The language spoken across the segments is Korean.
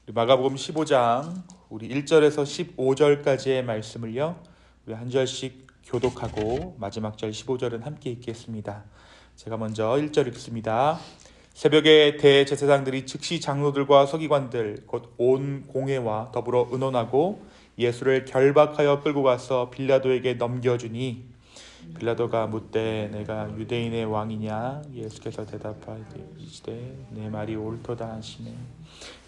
우리 마가복음 15장 우리 1절에서 15절까지의 말씀을요, 우리 한 절씩 교독하고 마지막 절 15절은 함께 읽겠습니다. 제가 먼저 1절 읽습니다. 새벽에 대제사장들이 즉시 장로들과 서기관들 곧 온 공회와 더불어 의논하고 예수를 결박하여 끌고 가서 빌라도에게 넘겨주니, 빌라도가 묻되 내가 유대인의 왕이냐? 예수께서 대답하시되 내 말이 옳도다 하시네.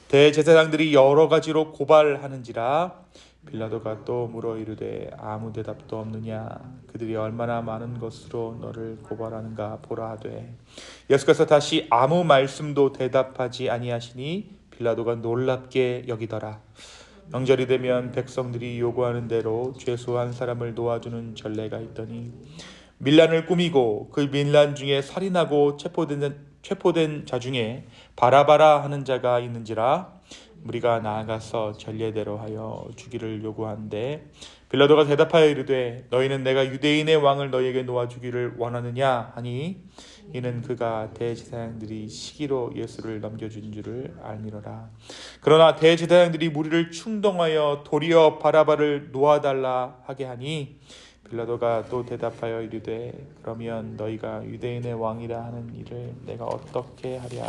대제사장들이 여러 가지로 고발하는지라. 빌라도가 또 물어 이르되 아무 대답도 없느냐? 그들이 얼마나 많은 것으로 너를 고발하는가 보라 하되, 예수께서 다시 아무 말씀도 대답하지 아니하시니 빌라도가 놀랍게 여기더라. 명절이 되면 백성들이 요구하는 대로 죄수한 사람을 놓아주는 전례가 있더니, 밀란을 꾸미고 그 밀란 중에 살인하고 체포된 자 중에 바라바라 하는 자가 있는지라. 무리가 나아가서 전례대로 하여 주기를 요구하는데, 빌라도가 대답하여 이르되 너희는 내가 유대인의 왕을 너희에게 놓아주기를 원하느냐 하니, 이는 그가 대제사장들이 시기로 예수를 넘겨준 줄을 알미로라. 그러나 대제사장들이 무리를 충동하여 도리어 바라바를 놓아달라 하게 하니, 빌라도가 또 대답하여 이르되 그러면 너희가 유대인의 왕이라 하는 일을 내가 어떻게 하랴?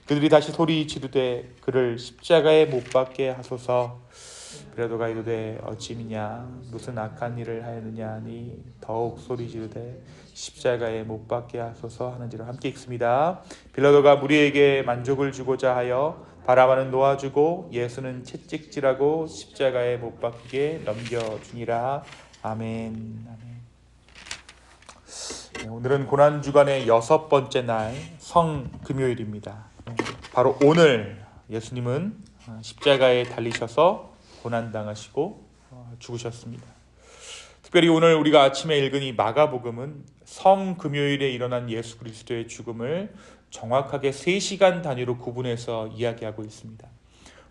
그들이 다시 소리 지르되 그를 십자가에 못 박게 하소서. 빌라도가 이르되 어찌미냐? 무슨 악한 일을 하였느냐 하니, 더욱 소리 지르되 십자가에 못 박게 하소서 하는지라. 함께 읽습니다. 빌라도가 무리에게 만족을 주고자 하여 바라바는 놓아주고 예수는 채찍질하고 십자가에 못 박히게 넘겨주니라. 아멘. 아멘. 네, 오늘은 고난주간의 6번째 날 성금요일입니다. 바로 오늘 예수님은 십자가에 달리셔서 고난당하시고 죽으셨습니다. 특별히 오늘 우리가 아침에 읽은 이 마가복음은 성금요일에 일어난 예수 그리스도의 죽음을 정확하게 3시간 단위로 구분해서 이야기하고 있습니다.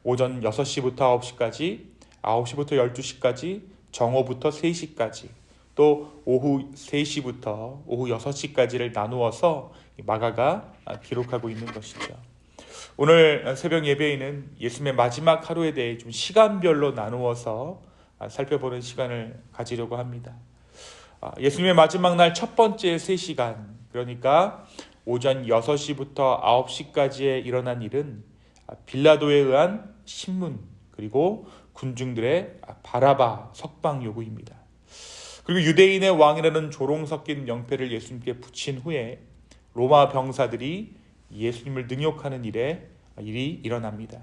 오전 6시부터 9시까지, 9시부터 12시까지, 정오부터 3시까지, 또 오후 3시부터 오후 6시까지를 나누어서 마가가 기록하고 있는 것이죠. 오늘 새벽 예배에는 예수님의 마지막 하루에 대해 좀 시간별로 나누어서 살펴보는 시간을 가지려고 합니다. 예수님의 마지막 날 첫 번째 3시간, 그러니까 오전 6시부터 9시까지에 일어난 일은 빌라도에 의한 신문, 그리고 군중들의 바라바 석방 요구입니다. 그리고 유대인의 왕이라는 조롱 섞인 명패를 예수님께 붙인 후에 로마 병사들이 예수님을 능욕하는 일이 일어납니다.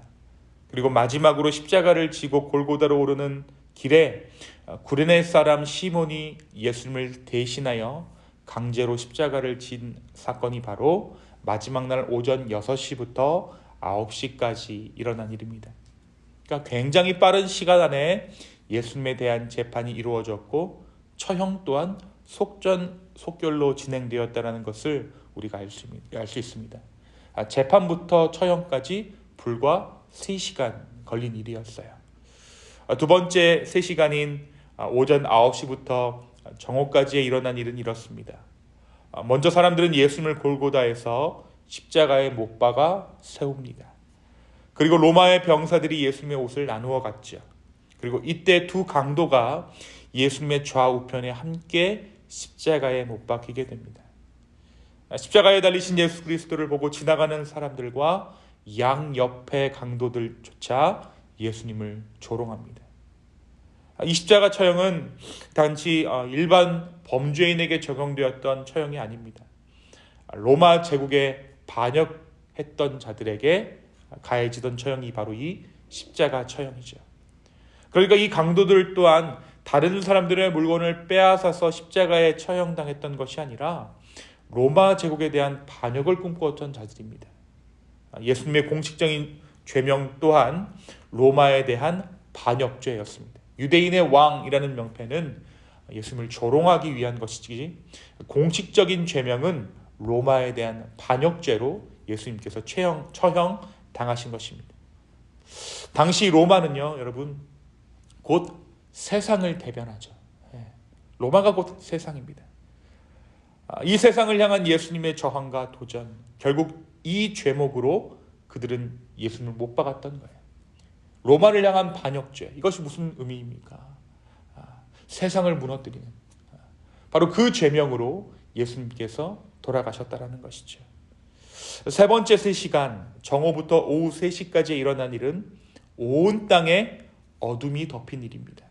그리고 마지막으로 십자가를 지고 골고다로 오르는 길에 구레네 사람 시몬이 예수님을 대신하여 강제로 십자가를 진 사건이 바로 마지막 날 오전 6시부터 9시까지 일어난 일입니다. 그러니까 굉장히 빠른 시간 안에 예수님에 대한 재판이 이루어졌고 처형 또한 속전속결로 진행되었다는 것을 우리가 알 수 있습니다. 재판부터 처형까지 불과 3시간 걸린 일이었어요. 두 번째 3시간인 오전 9시부터 정오까지에 일어난 일은 이렇습니다. 먼저 사람들은 예수님을 골고다에서 십자가에 못 박아 세웁니다. 그리고 로마의 병사들이 예수님의 옷을 나누어 갔죠. 그리고 이때 두 강도가 예수님의 좌우편에 함께 십자가에 못 박히게 됩니다. 십자가에 달리신 예수 그리스도를 보고 지나가는 사람들과 양옆의 강도들조차 예수님을 조롱합니다. 이 십자가 처형은 단지 일반 범죄인에게 적용되었던 처형이 아닙니다. 로마 제국에 반역했던 자들에게 가해지던 처형이 바로 이 십자가 처형이죠. 그러니까 이 강도들 또한 다른 사람들의 물건을 빼앗아서 십자가에 처형당했던 것이 아니라 로마 제국에 대한 반역을 꿈꾸었던 자들입니다. 예수님의 공식적인 죄명 또한 로마에 대한 반역죄였습니다. 유대인의 왕이라는 명패는 예수님을 조롱하기 위한 것이지, 공식적인 죄명은 로마에 대한 반역죄로 예수님께서 처형 당하신 것입니다. 당시 로마는요, 여러분, 곧 세상을 대변하죠. 로마가 곧 세상입니다. 이 세상을 향한 예수님의 저항과 도전, 결국 이 죄목으로 그들은 예수님을 못 박았던 거예요. 로마를 향한 반역죄, 이것이 무슨 의미입니까? 세상을 무너뜨리는, 바로 그 죄명으로 예수님께서 돌아가셨다라는 것이죠. 세 번째 3시간, 정오부터 오후 3시까지에 일어난 일은 온 땅에 어둠이 덮인 일입니다.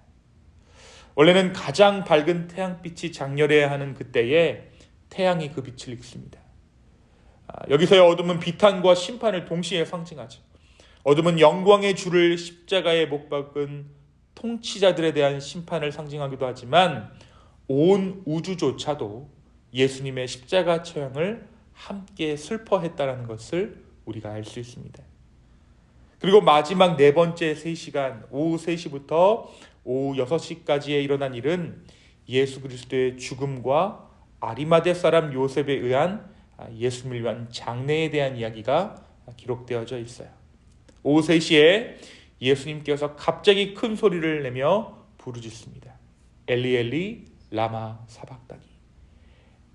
원래는 가장 밝은 태양빛이 장렬해야 하는 그때에 태양이 그 빛을 잃습니다. 여기서의 어둠은 비탄과 심판을 동시에 상징하죠. 어둠은 영광의 주를 십자가에 못 박은 통치자들에 대한 심판을 상징하기도 하지만 온 우주조차도 예수님의 십자가 처형을 함께 슬퍼했다는 것을 우리가 알 수 있습니다. 그리고 마지막 4번째 3시간, 오후 3시부터 오후 6시까지에 일어난 일은 예수 그리스도의 죽음과 아리마대 사람 요셉에 의한 예수님을 위한 장례에 대한 이야기가 기록되어져 있어요. 오후 3시에 예수님께서 갑자기 큰 소리를 내며 부르짖습니다. 엘리 엘리 라마 사박다니,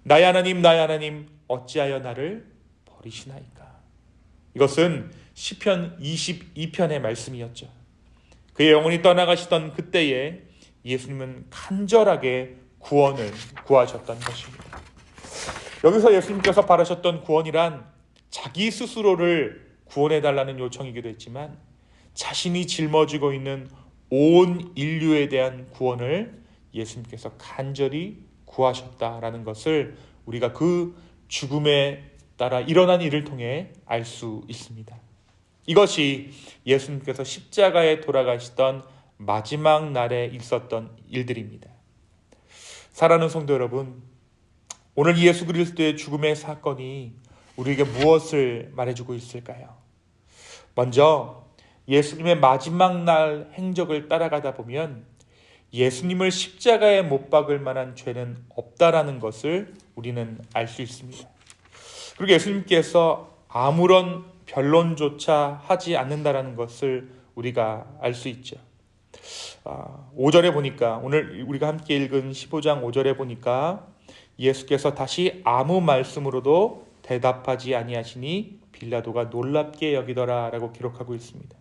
나의 하나님 나의 하나님 어찌하여 나를 버리시나이까. 이것은 시편 22편의 말씀이었죠. 그의 영혼이 떠나가시던 그때에 예수님은 간절하게 구원을 구하셨던 것입니다. 여기서 예수님께서 바라셨던 구원이란 자기 스스로를 구원해달라는 요청이기도 했지만 자신이 짊어지고 있는 온 인류에 대한 구원을 예수님께서 간절히 구하셨다라는 것을 우리가 그 죽음에 따라 일어난 일을 통해 알 수 있습니다. 이것이 예수님께서 십자가에 돌아가시던 마지막 날에 있었던 일들입니다. 사랑하는 성도 여러분, 오늘 예수 그리스도의 죽음의 사건이 우리에게 무엇을 말해주고 있을까요? 먼저 예수님의 마지막 날 행적을 따라가다 보면 예수님을 십자가에 못 박을 만한 죄는 없다라는 것을 우리는 알 수 있습니다. 그리고 예수님께서 아무런 변론조차 하지 않는다라는 것을 우리가 알 수 있죠. 5절에 보니까, 오늘 우리가 함께 읽은 15장 5절에 보니까 예수께서 다시 아무 말씀으로도 대답하지 아니하시니 빌라도가 놀랍게 여기더라 라고 기록하고 있습니다.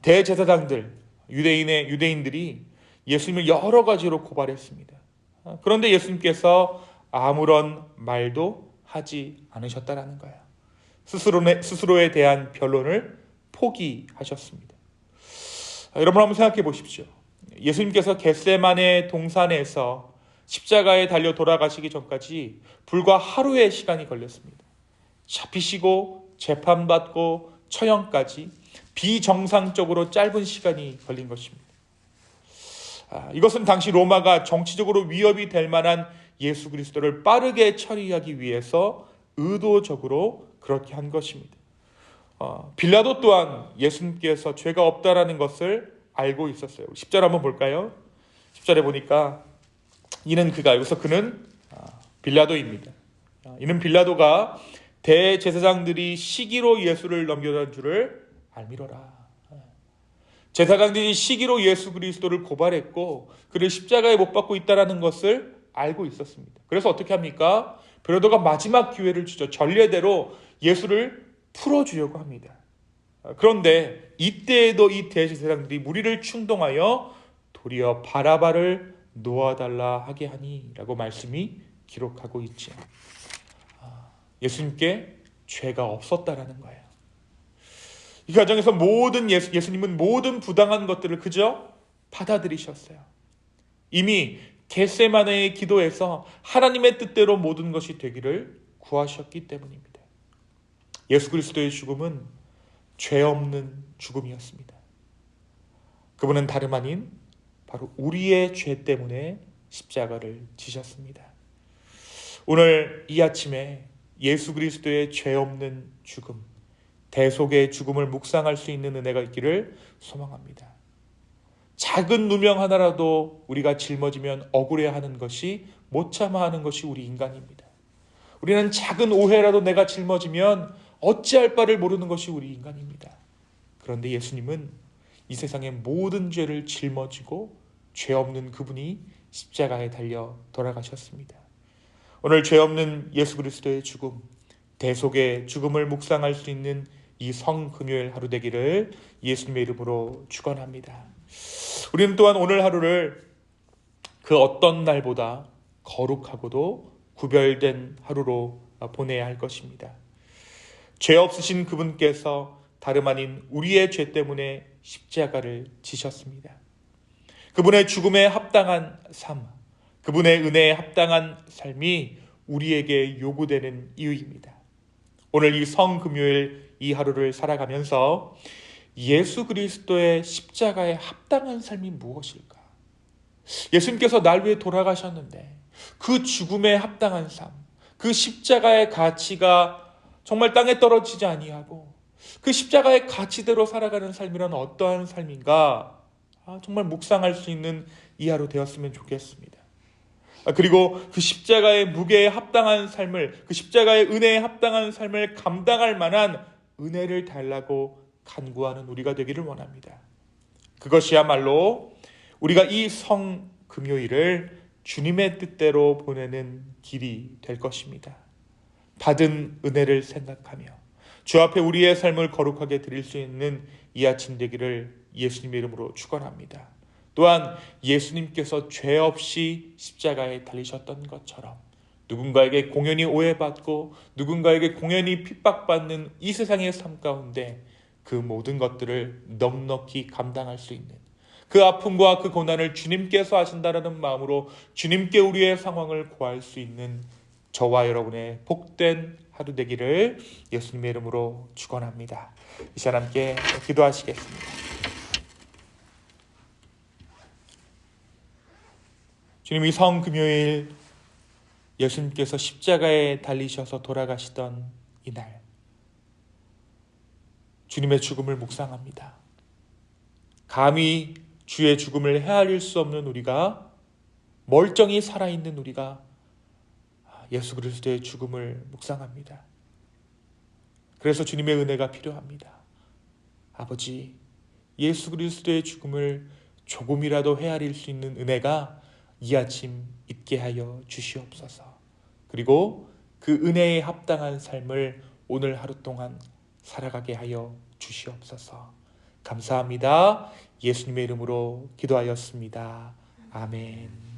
대제사장들, 유대인들이 예수님을 여러 가지로 고발했습니다. 그런데 예수님께서 아무런 말도 하지 않으셨다라는 거예요. 스스로에 대한 변론을 포기하셨습니다. 여러분 한번 생각해 보십시오. 예수님께서 겟세마네 동산에서 십자가에 달려 돌아가시기 전까지 불과 하루의 시간이 걸렸습니다. 잡히시고 재판받고 처형까지 비정상적으로 짧은 시간이 걸린 것입니다. 이것은 당시 로마가 정치적으로 위협이 될 만한 예수 그리스도를 빠르게 처리하기 위해서 의도적으로 그렇게 한 것입니다. 빌라도 또한 예수님께서 죄가 없다라는 것을 알고 있었어요. 10절 한번 볼까요? 10절에 보니까 이는 그가, 여기서 그는 빌라도입니다. 이는 빌라도가 대제사장들이 시기로 예수를 넘겨준 줄을 알미로라. 제사장들이 시기로 예수 그리스도를 고발했고 그를 십자가에 못 박고 있다는 것을 알고 있었습니다. 그래서 어떻게 합니까? 빌라도가 마지막 기회를 주죠. 전례대로 예수를 풀어주려고 합니다. 그런데 이때에도 이 대제사장들이 무리를 충동하여 도리어 바라바를 놓아달라 하게 하니 라고 말씀이 기록하고 있죠. 예수님께 죄가 없었다라는 거예요. 이 과정에서 예수님은 모든 부당한 것들을 그저 받아들이셨어요. 이미 겟세마네의 기도에서 하나님의 뜻대로 모든 것이 되기를 구하셨기 때문입니다. 예수 그리스도의 죽음은 죄 없는 죽음이었습니다. 그분은 다름 아닌 바로 우리의 죄 때문에 십자가를 지셨습니다. 오늘 이 아침에 예수 그리스도의 죄 없는 죽음, 대속의 죽음을 묵상할 수 있는 은혜가 있기를 소망합니다. 작은 누명 하나라도 우리가 짊어지면 억울해하는 것이, 못 참아하는 것이 우리 인간입니다. 우리는 작은 오해라도 내가 짊어지면 어찌할 바를 모르는 것이 우리 인간입니다. 그런데 예수님은 이 세상의 모든 죄를 짊어지고 죄 없는 그분이 십자가에 달려 돌아가셨습니다. 오늘 죄 없는 예수 그리스도의 죽음, 대속의 죽음을 묵상할 수 있는 이 성금요일 하루 되기를 예수님의 이름으로 축원합니다. 우리는 또한 오늘 하루를 그 어떤 날보다 거룩하고도 구별된 하루로 보내야 할 것입니다. 죄 없으신 그분께서 다름 아닌 우리의 죄 때문에 십자가를 지셨습니다. 그분의 죽음에 합당한 삶, 그분의 은혜에 합당한 삶이 우리에게 요구되는 이유입니다. 오늘 이 성금요일 이 하루를 살아가면서 예수 그리스도의 십자가에 합당한 삶이 무엇일까? 예수님께서 날 위해 돌아가셨는데 그 죽음에 합당한 삶, 그 십자가의 가치가 정말 땅에 떨어지지 아니하고 그 십자가의 가치대로 살아가는 삶이란 어떠한 삶인가? 정말 묵상할 수 있는 이 하루 되었으면 좋겠습니다. 그리고 그 십자가의 무게에 합당한 삶을, 그 십자가의 은혜에 합당한 삶을 감당할 만한 은혜를 달라고 간구하는 우리가 되기를 원합니다. 그것이야말로 우리가 이 성금요일을 주님의 뜻대로 보내는 길이 될 것입니다. 받은 은혜를 생각하며 주 앞에 우리의 삶을 거룩하게 드릴 수 있는 이 아침 되기를 예수님의 이름으로 축원합니다. 또한 예수님께서 죄 없이 십자가에 달리셨던 것처럼 누군가에게 공연히 오해받고 누군가에게 공연히 핍박받는 이 세상의 삶 가운데 그 모든 것들을 넉넉히 감당할 수 있는 그 아픔과 그 고난을 주님께서 하신다라는 마음으로 주님께 우리의 상황을 고할 수 있는 저와 여러분의 복된 하루 되기를 예수님의 이름으로 축원합니다. 이 시간 함께 기도하시겠습니다. 주님, 이 성금요일 예수님께서 십자가에 달리셔서 돌아가시던 이날 주님의 죽음을 묵상합니다. 감히 주의 죽음을 헤아릴 수 없는 우리가, 멀쩡히 살아있는 우리가 예수 그리스도의 죽음을 묵상합니다. 그래서 주님의 은혜가 필요합니다. 아버지, 예수 그리스도의 죽음을 조금이라도 헤아릴 수 있는 은혜가 이 아침 있게 하여 주시옵소서. 그리고 그 은혜에 합당한 삶을 오늘 하루 동안 살아가게 하여 주시옵소서. 감사합니다. 예수님의 이름으로 기도하였습니다. 아멘.